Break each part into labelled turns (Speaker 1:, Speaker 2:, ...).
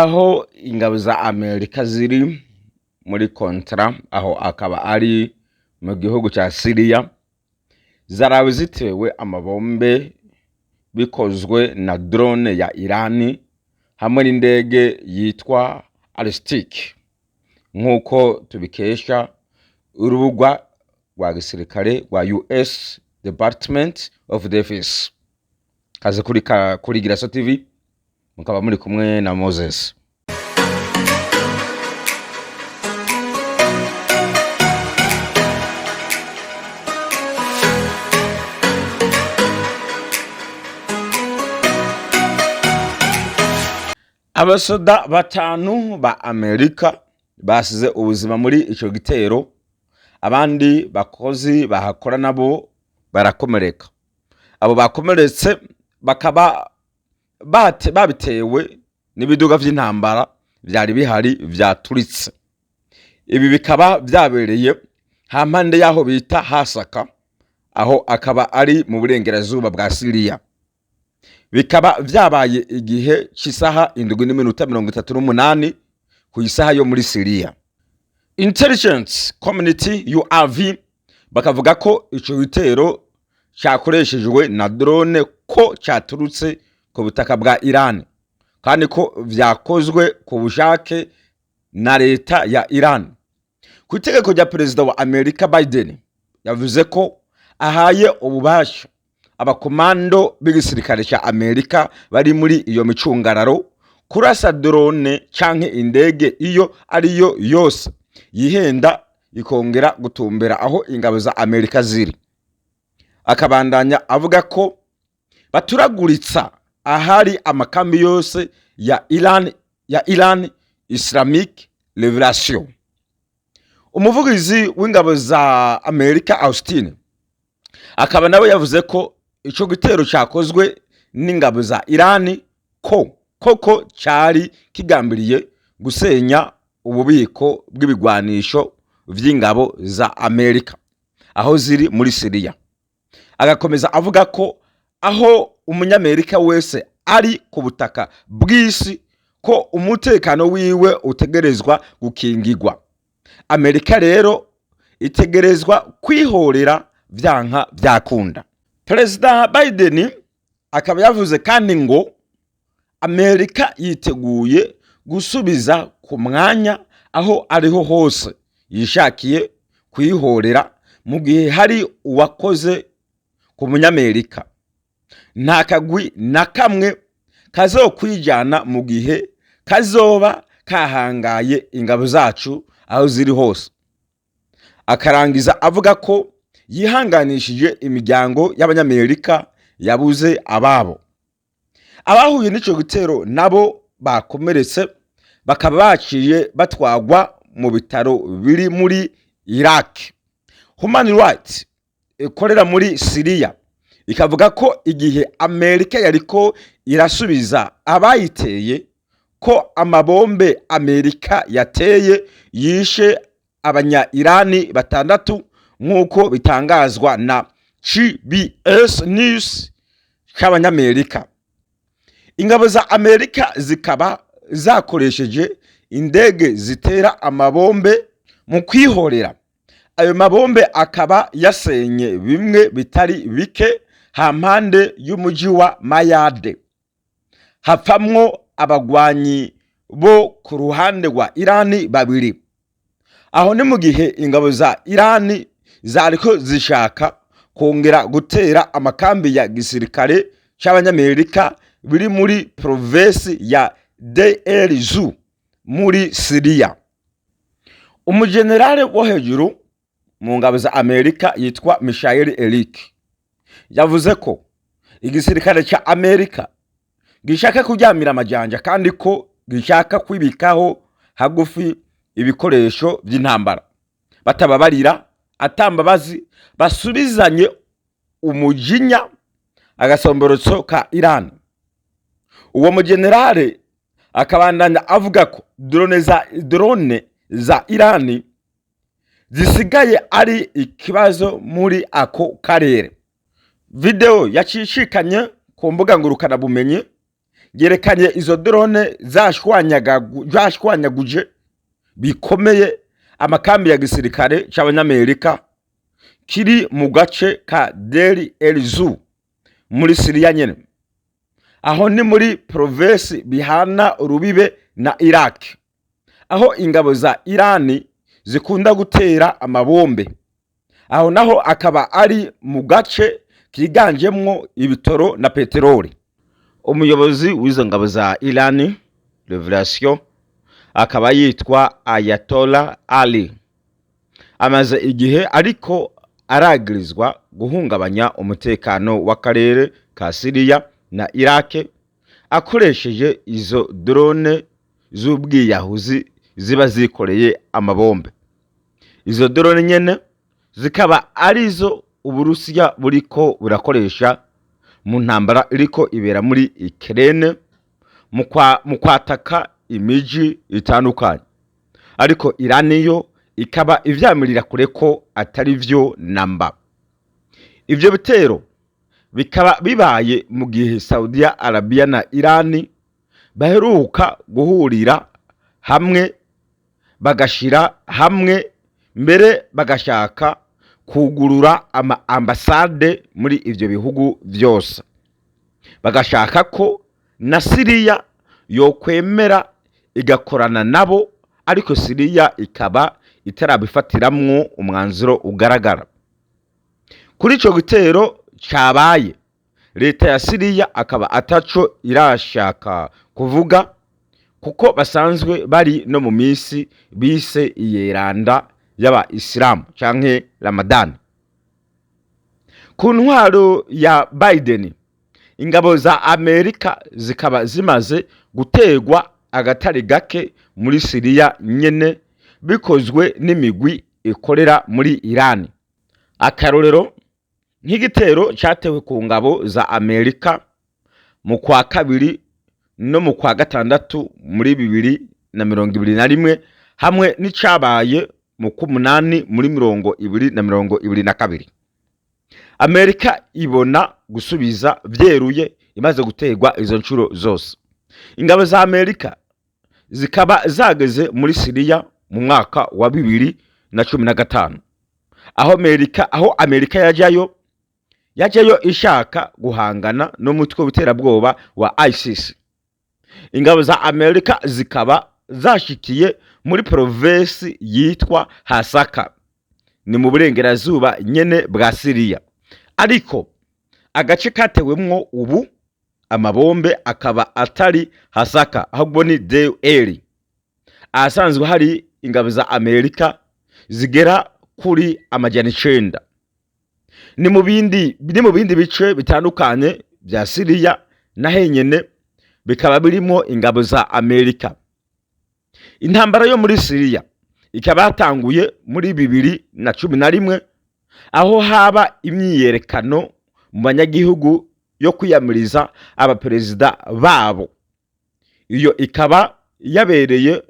Speaker 1: aho ingabo za Amerika ziri muri kontra, aho akaba ari mu gihugu cya Siriya, zarawe zitewe amabombe bikozwe na drone ya Irani hamwe n'indege yitwa Alistic, nk'uko tubikesha urubuga rwa gisirikare rwa US Department of Defense. Kaze kuri Giraso TV, mukaba muri kumwe na Moses. Abasoda batanu ba Amerika basize ubuzima muri ico gitero, abandi bakozi bahakora nabo barakomereka. Abo bakomeretse bakaba babitewe n'ibiduga vy'intambara vyari bihari vyaturitse. Ibi bikaba vyabereye hampande yaho bita Hasaka, aho akaba ari mu burengerazuba bwa Siriya. Bikaba vyabaye igihe c'isaha 7:38 ku isaha yo muri Siriya. Intelligence Community UAV bakavuga ko ico gitero cyakoreshejwe na drone ko cyaturutse ku butaka bwa Iran, kandi ko vyakozwe ku bushake na leta ya Iran. Ku itegeko rya Perezida wa Amerika Biden yavuze ko ahaye ububasha abakomando b'igisirikare cya Amerika bari muri iyo micungararo kurasa drone canke indege iyo ariyo yose yihenda ikongera gutumbera aho ingabo za Amerika ziri. Akabandanya avuga ko baturaguritsa ahari amakambi yose ya Iran Islamic Revolution. Umuvugizi w'ingabo za Amerika Austin akaba nawe yavuze ko ico gitero cyakozwe n'ingabo za Iran koko cyari kigambiriye gusenya ububiko bw'ibigwanisho vy'ingabo za Amerika aho ziri muri Siriya. Agakomeza avuga ko aho umunyamerika wese ari ku butaka bw'isi ko umutekano wiwe utegerezwa gukingirwa. Amerika rero itegerezwa kwihorera vyanka vyakunda. Perezida Biden akaba yavuze kandi ngo Amerika yiteguye gusubiza ku mwanya aho ariho hose yishakiye kwihorera mu gihe hari uwakoze ku munyamerika. Nta kagwi na kamwe kazokwijana mu gihe kazoba kahangaye ingabo zacu aho ziri hose. Akarangiza avuga ko yihanganishije imiryango y'abanyamerika yabuze ababo. Abahuye n'ico gitero nabo bakomeretse bakaba baciye batwagwa mu bitaro biri muri Iraq. Human Rights ikorera muri Siriya ikavuga ko igihe Amerika yariko irasubiza abayiteye ko amabombe Amerika yateye yishe abanya-Irani batandatu, nk'uko bitangazwa na CBS News cy'abanyamerika. Ingabo za Amerika zikaba zakoresheje indege zitera amabombe mu kwihorera. Ayo mabombe akaba yasenye bimwe bitari bike hampande y'umuji wa Mayade, hapfamwo abagwanyi bo ku ruhande rwa Irani babiri. Aho ni mu gihe ingabo za Irani zariko zishaka kongera gutera amakambi ya gisirikare cy'abanyamerika biri muri province ya Deir Ezzor muri Siriya. Umugenerale wo hejuru mu ngabo za Amerika yitwa Michael Eric yavuze ko igisirikare cya Amerika gishaka kuryamira amajanja, kandi ko gishaka kwibikaho hagufi ibikoresho by'intambara, batababarira atambabazi, basubizanye umujinya agasomborotso ka Iran. Uwo mugenerale akabandanya avuga ko drone za Irani zisigaye ari ikibazo muri ako karere. Video yacishikanye ku mbuga ngurukana bumenyi yerekanye izo drone zashwanyaguje bikomeye amakambi ya gisirikare c'abanyamerika kiri mu gace ka Deri el-Zu muri Siriya nyene, aho ni muri provinsi bihana urubibe na Iraq, aho ingabo za Irani zikunda gutera amabombe. Aho naho akaba ari mu gace kiganjemwo ibitoro na peteroli. Umuyobozi w'izo ngabo za Irani Revelation akaba yitwa Ayatollah Ali, amaze igihe ariko aragirizwa guhungabanya umutekano w'akarere ka Siriya na Iraq akoresheje izo drone z'ubwiyahuzi ziba zikoreye amabombe. Izo drone nyene zikaba arizo Uburusiya buriko burakoresha mu ntambara iriko ibera muri Ukraine mu kwataka imiji itandukanye, ariko Irani yo ikaba ivyamirira kure ko atari vyo namba. Ivyo bitero bikaba bibaye mu gihe Saudi Arabia na Irani baheruka guhurira hamwe bagashira hamwe, mbere bagashaka kugurura ama ambasade muri ivyo bihugu vyose, bagashaka ko na Siriya yokwemera igakorana nabo, ariko Siriya ikaba itarabifatiramwo umwanzuro ugaragara. Kuri ico gitero cabaye, leta ya Siriya akaba ataco irashaka kuvuga, kuko basanzwe bari no mu misi bise iyeranda y'aba Islam canke Ramadan. Ku ntwaro ya Biden, ingabo za Amerika zikaba zimaze gutegwa agatari gake muri Siriya nyene bikozwe n'imigwi ikorera muri Iran. Akarorero nk'igitero cyatewe ku ngabo za Amerika mu kwa kabiri no mu kwa gatandatu muri 2021 hamwe n'icabaye mu kumunani muri 2022. Amerika ibona gusubiza vyeruye imaze gutegwa izo ncuro zose. Ingabo za Amerika zikaba zageze muri Siriya mu mwaka wa 2015, aho Amerika yajayo ishaka guhangana no mutwe w'iterabwoba wa ISIS. Ingabo za Amerika zikaba zashikiye muri provinsi yitwa Hasaka, ni mu burengerazuba nyene bwa Siriya, ariko agace katewemwo ubu amabombe akaba atari Hasaka ahubwo ni Deir. Asanzwe hari ingabo za Amerika zigera kuri amajana 9. Ni mu bindi bice bitandukanye bya Siriya na henyene bikaba birimo ingabo za Amerika. Intambara yo muri Siriya ikaba yatanguye muri 2011, aho haba imyiyerekano mu banyagihugu yo kwiyamiriza abaperezida babo. Iyo ikaba yabereye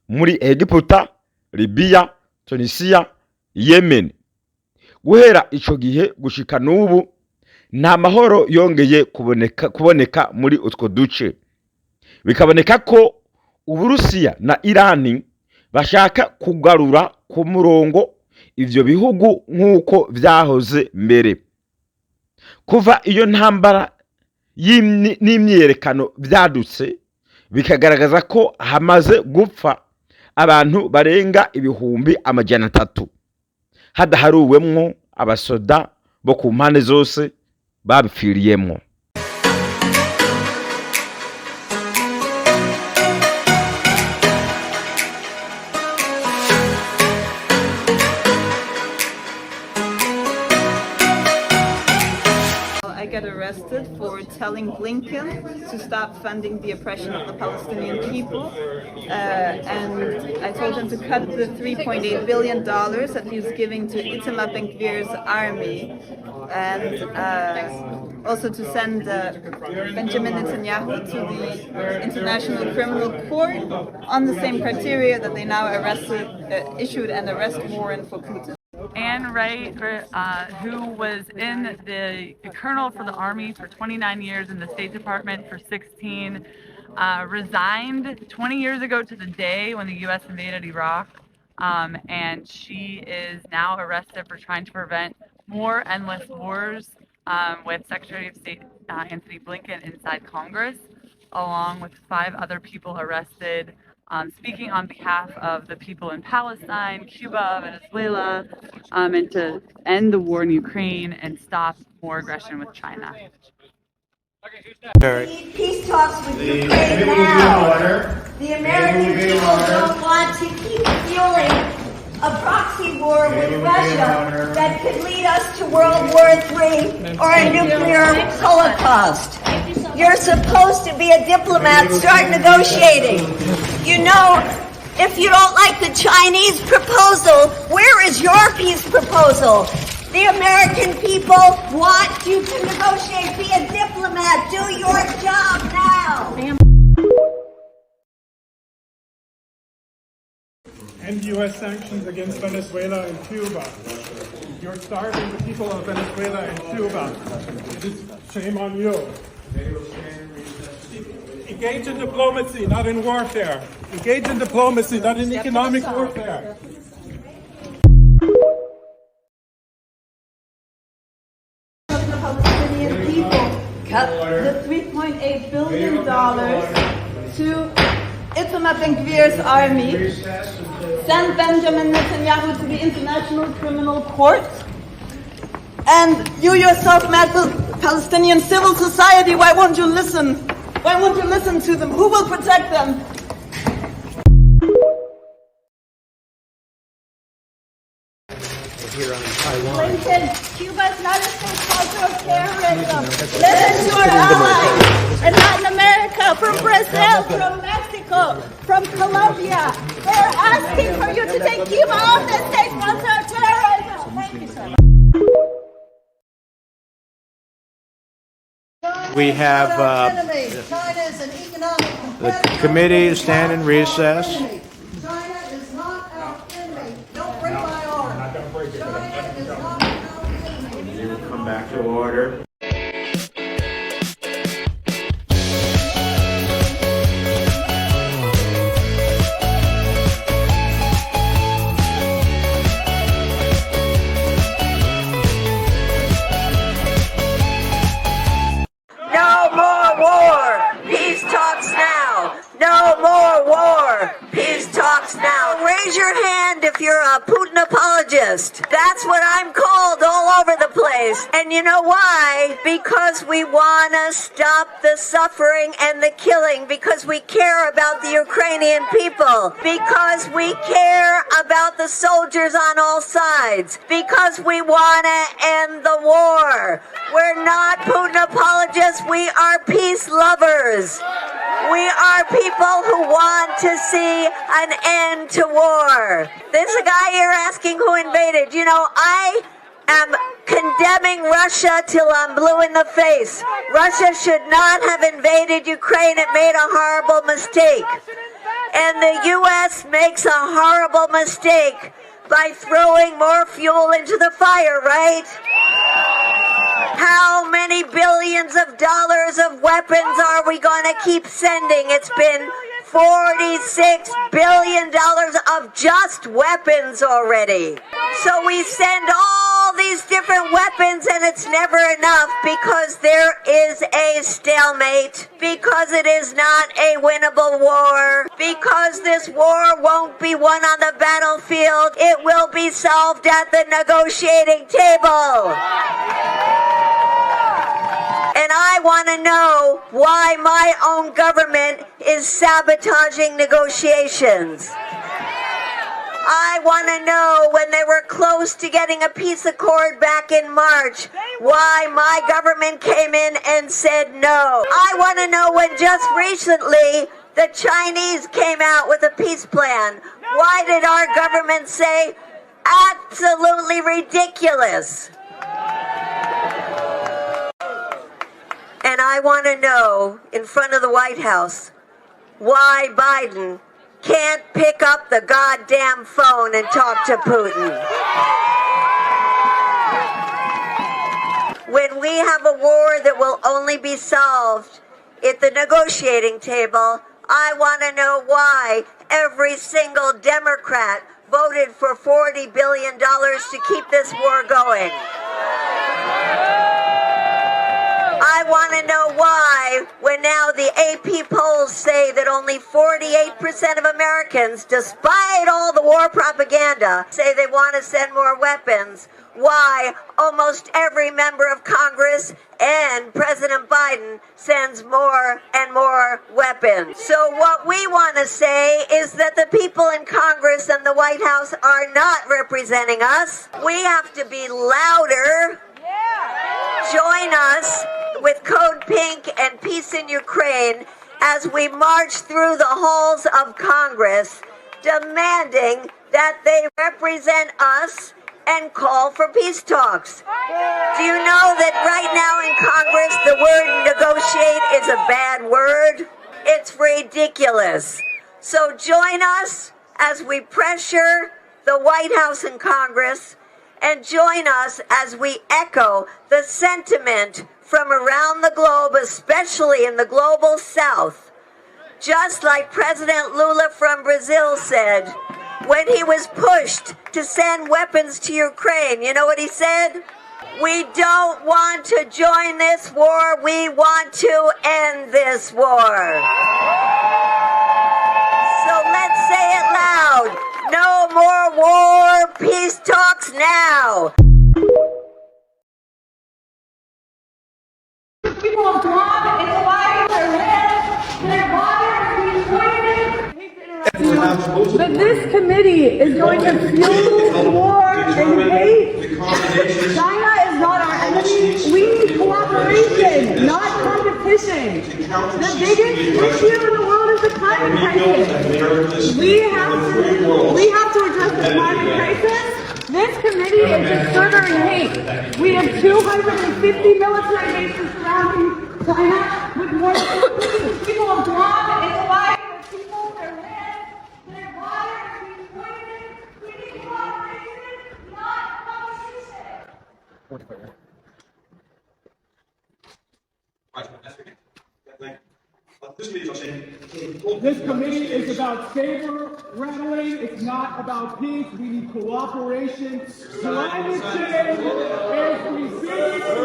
Speaker 1: muri Egiputa, Libya, Tunisia, Yemen. Guhera ico gihe gushika n'ubu nta mahoro yongeye kuboneka muri utwo duce. Bikaboneka ko Uburusiya na Irani bashaka kugarura ku murongo ivyo bihugu nk'uko vyahoze mbere. Kuva iyo ntambara n'imyerekano vyadutse, bikagaragaza ko hamaze gupfa abantu barenga 300,000, hadaharuwemwo abasoda bo ku mpande zose babipfiriyemwo.
Speaker 2: I got arrested for telling Blinken to stop funding the oppression of the Palestinian people, and I told him to cut the $3.8 billion that he was giving to Itamar Ben-Gvir's army, and also to send Benjamin Netanyahu to the International Criminal Court on the same criteria that they now issued an arrest warrant for Putin.
Speaker 3: Anne Wright, who was in the colonel for the Army for 29 years, in the State Department for 16, resigned 20 years ago to the day when the U.S. invaded Iraq, and she is now arrested for trying to prevent more endless wars, with Secretary of State Anthony Blinken inside Congress, along with 5 other people arrested, speaking on behalf of the people in Palestine, Cuba, Venezuela, and to end the war in Ukraine and stop more aggression with China.
Speaker 4: Peace talks with Ukraine now. The American people don't want to keep fueling a proxy war with Russia that could lead us to World War III or a nuclear holocaust. You're supposed to be a diplomat. Start negotiating. You know, if you don't like the Chinese proposal, where is your peace proposal? The American people want you to negotiate. Be a diplomat. Do your job now.
Speaker 5: End U.S. sanctions against Venezuela and Cuba. You're starving the people of Venezuela and Cuba. It is shame on you. Engage in diplomacy, not in warfare. Engage in diplomacy, not in economic warfare.
Speaker 2: Palestinian people cut the $3.8 billion to Itamar Ben-Gvir's army, send Benjamin Netanyahu to the International Criminal Court, and you yourself, Palestinian civil society, why won't you listen? Why won't you listen to them? Who will protect them?
Speaker 4: Clinton, Cuba is not a state sponsor of terrorism. Listen to our allies in Latin America, from Brazil, from Mexico, from Colombia. They're asking for you to take Cuba off the state sponsor of terrorism. Thank you, sir.
Speaker 6: We have the committee stand in recess.
Speaker 4: China is not our enemy. Don't break my arm. China is not our enemy.
Speaker 6: You will come back to order.
Speaker 4: No more war. Peace talks now. No more war. Peace talks now. Raise your hand if you're a Putin apologist. That's what I'm called all over the place. And you know why? Because we want to stop the suffering and the killing. Because we care about the Ukrainian people. Because we care about the soldiers on all sides. Because we want to end the war. We're not Putin apologists. We are peace lovers. We are people who want to see an end to war. There's a guy here asking who invaded. You know, I am condemning Russia till I'm blue in the face. Russia should not have invaded Ukraine. It made a horrible mistake. And the U.S. makes a horrible mistake by throwing more fuel into the fire, right? How many billions of dollars of weapons are we going to keep sending? It's been $46 billion of just weapons already. So we send all these different weapons and it's never enough because there is a stalemate, because it is not a winnable war, because this war won't be won on the battlefield, it will be solved at the negotiating table. And I want to know why my own government is sabotaging negotiations. I want to know, when they were close to getting a peace accord back in March, why my government came in and said no. I want to know, when just recently the Chinese came out with a peace plan, why did our government say absolutely ridiculous? And I want to know, in front of the White House, why Biden can't pick up the goddamn phone and talk to Putin. When we have a war that will only be solved at the negotiating table, I want to know why every single Democrat voted for $40 billion to keep this war going. I want to know why, when now the AP polls say that only 48% of Americans, despite all the war propaganda, say they want to send more weapons, why almost every member of Congress and President Biden sends more and more weapons. So what we want to say is that the people in Congress and the White House are not representing us. We have to be louder. Join us with Code Pink and Peace in Ukraine as we march through the halls of Congress, demanding that they represent us and call for peace talks. Do you know that right now in Congress the word negotiate is a bad word? It's ridiculous. So join us as we pressure the White House and Congress, and join us as we echo the sentiment from around the globe, especially in the global south. Just like President Lula from Brazil said when he was pushed to send weapons to Ukraine. You know what he said? We don't want to join this war. We want to end this war. So let's say it loud. No more war. Peace talks now.
Speaker 3: People of Guam, it's why their land, their water is being poisoned. But this committee is going to fuel war and hate. China is not our enemy. We need cooperation, not competition. The biggest issue in the world is the climate crisis. We have to address the climate crisis. This committee is just furthering hate. We have 250 military bases surrounding China with more than 50 people of Guam. It's why the people, their land, their water is being poisoned. We need cooperation, not competition.
Speaker 5: This committee is about saber rattling. It's not about peace. We need cooperation. Climate change is the biggest threat to the country and the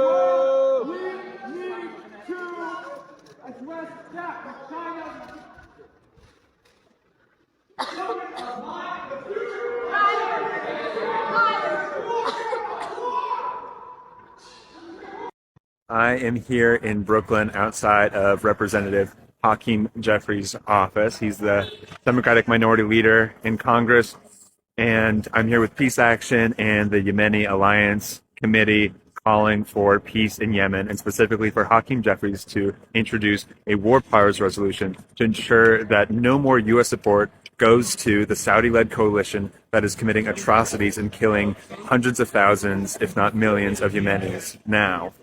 Speaker 5: world. We need to address that. China. Children are mine. The future.
Speaker 7: I am here in Brooklyn outside of Representative Hakeem Jeffries' office. He's the Democratic Minority Leader in Congress, and I'm here with Peace Action and the Yemeni Alliance Committee calling for peace in Yemen, and specifically for Hakeem Jeffries to introduce a war powers resolution to ensure that no more U.S. support goes to the Saudi-led coalition that is committing atrocities and killing hundreds of thousands, if not millions, of Yemenis now.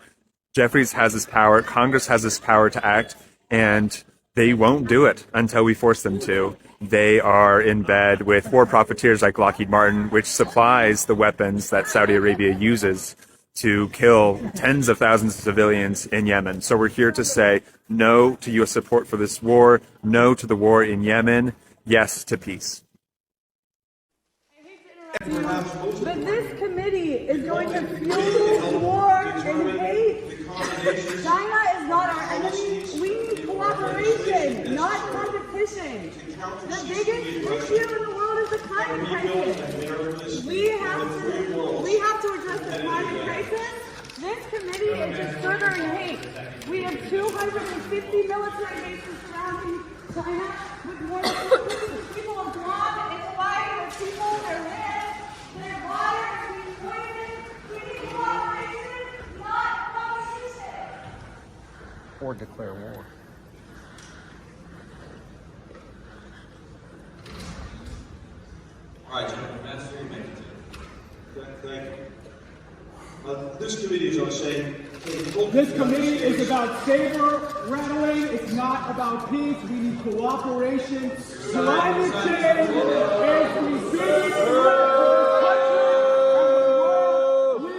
Speaker 7: Jeffries has this power, Congress has this power to act, and they won't do it until we force them to. They are in bed with war profiteers like Lockheed Martin, which supplies the weapons that Saudi Arabia uses to kill tens of thousands of civilians in Yemen. So we're here to say no to U.S. support for this war, no to the war in Yemen, yes to peace.
Speaker 3: But this committee is going to fuel war and hate. China is not our enemy. We need cooperation, not competition. The biggest issue in the world is the climate crisis. We have to address the climate crisis. This committee is just furthering hate. We have 250 military bases surrounding China with more than 50 people of Guam. It's why the people, their land, their water is being poisoned. We need cooperation, not competition.
Speaker 8: Or declare war.
Speaker 9: All right, gentlemen, that's very much. Thank you. This committee is on saying.
Speaker 5: This committee is about saber rattling. It's not about peace. We need cooperation. Climate change is the biggest threat to the country and the world. We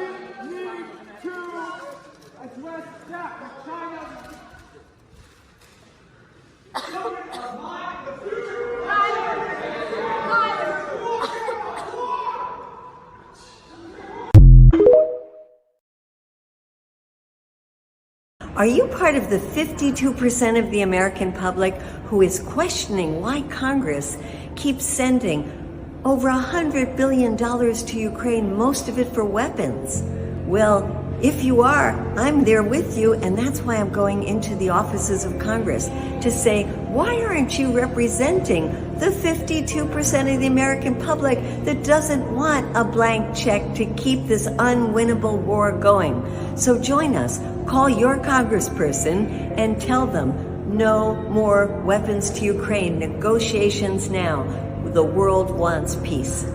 Speaker 4: Are you part of the 52% of the American public who is questioning why Congress keeps sending over $100 billion to Ukraine, most of it for weapons? Well, if you are, I'm there with you, and that's why I'm going into the offices of Congress to say, why aren't you representing the 52% of the American public that doesn't want a blank check to keep this unwinnable war going? So join us, call your congressperson and tell them no more weapons to Ukraine, negotiations now. The world wants peace.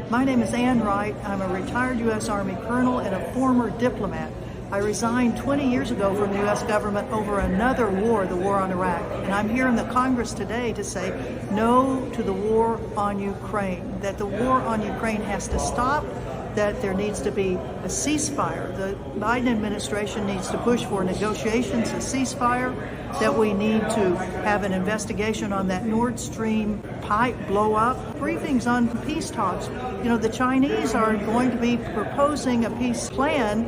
Speaker 10: My name is Ann Wright. I'm a retired U.S. Army colonel and a former diplomat. I resigned 20 years ago from the U.S. government over another war, the war on Iraq. And I'm here in the Congress today to say no to the war on Ukraine, that the war on Ukraine has to stop, that there needs to be a ceasefire. The Biden administration needs to push for negotiations, a ceasefire, that we need to have an investigation on that Nord Stream pipe blow up. Briefings on peace talks. You know, the Chinese are going to be proposing a peace plan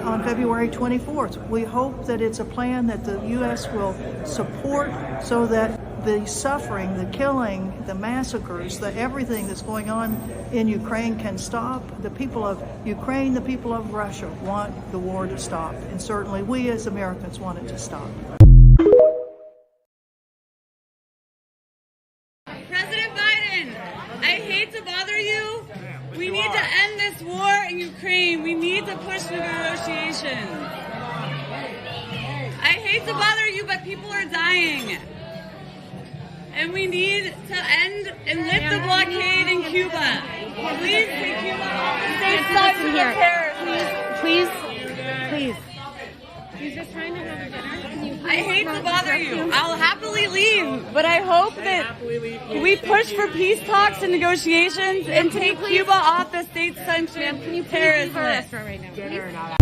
Speaker 10: on February 24th. We hope that it's a plan that the U.S. will support so that the suffering, the killing, the massacres, the everything that's going on in Ukraine can stop. The people of Ukraine, the people of Russia want the war to stop. And certainly we as Americans want it to stop.
Speaker 11: President Biden, I hate to bother you. We need to end this war in Ukraine. We need to push negotiations. I hate to bother you, but people are dying. And we need to end and lift the blockade in Cuba. Please take Cuba off the state sanctions of terrorism.
Speaker 12: Please. He's just trying to have a dinner.
Speaker 11: I hate to bother you. I'll happily leave, but I hope that we push for peace talks and negotiations and take Cuba off the state sanctioned terrorism list.
Speaker 12: Right now.